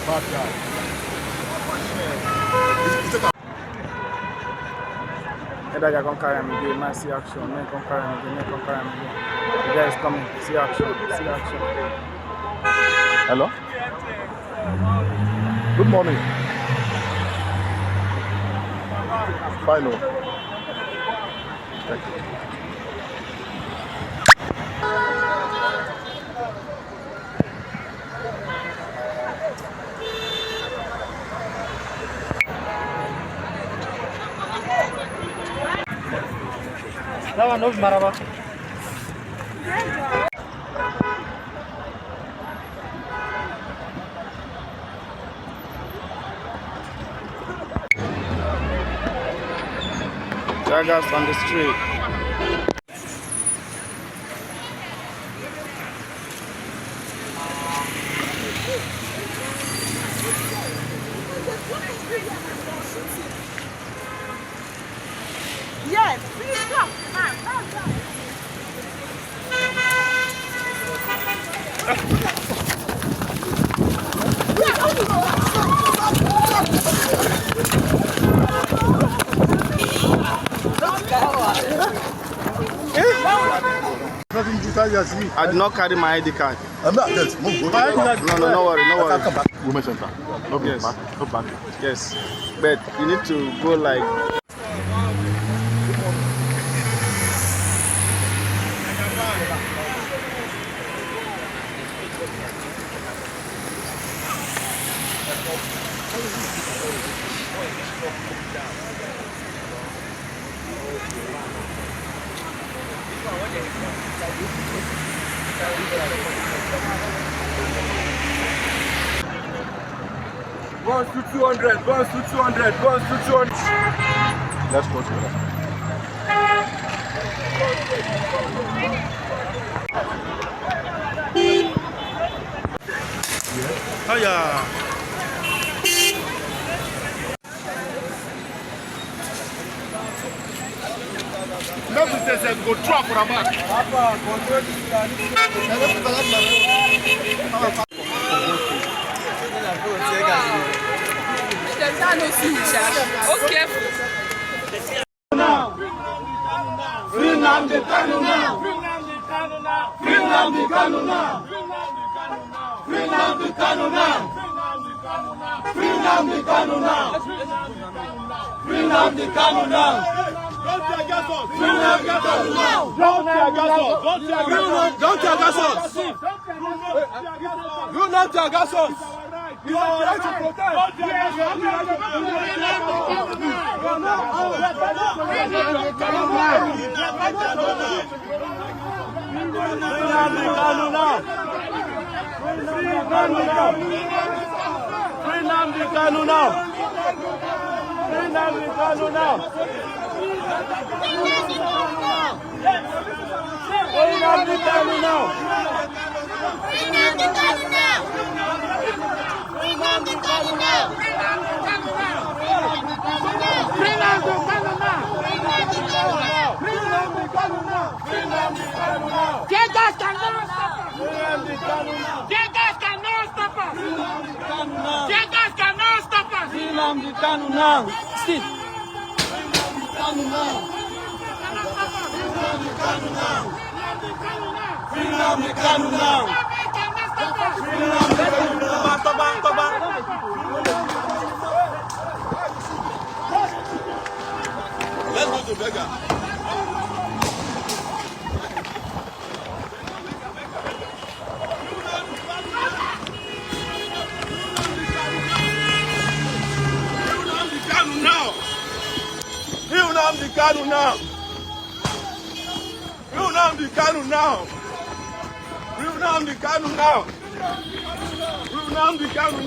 Bad guy. Either you're going to carry him again, man, see action. Men come carry him again, men come carry him again. The guy is coming, see action, see action. Hello? Good morning. Fine. Thank you. That one knows Maraba. Teargas on the street. Yes, please stop, man. I did not carry my ID card. I'm not dead. No, worry, no worry. Come back. Women center. No Yes. back. No back. Yes, but you need to go like. Guns to 200, guns to 200, guns to 200. Let's go together. Oh yeah. Never say go trap for a back. Okay. Free Nnamdi Kanu now. Free Nnamdi Kanu now. Free Nnamdi Kanu now. Free Nnamdi Kanu now. Free Nnamdi Kanu now. Don't tear gas us. Free Nnamdi Kanu now. Don't tear gas us. Don't tear gas us. Do not tear gas us. You are right to protest. Don't tear gas us. Free Nnamdi Kanu now. Free Nnamdi Kanu now. Free Nnamdi Kanu now. Free Nnamdi Kanu now. Free Nnamdi Kanu now. Free Nnamdi Kanu now. Teargas cannot stop us. Teargas cannot stop us. Teargas cannot stop us. Free Nnamdi Kanu now. Sit. Free Nnamdi Kanu now. Let's go to Beggar. Nnamdi Kanu now. Nnamdi Kanu now. Nnamdi Kanu now. Nnamdi Kanu now.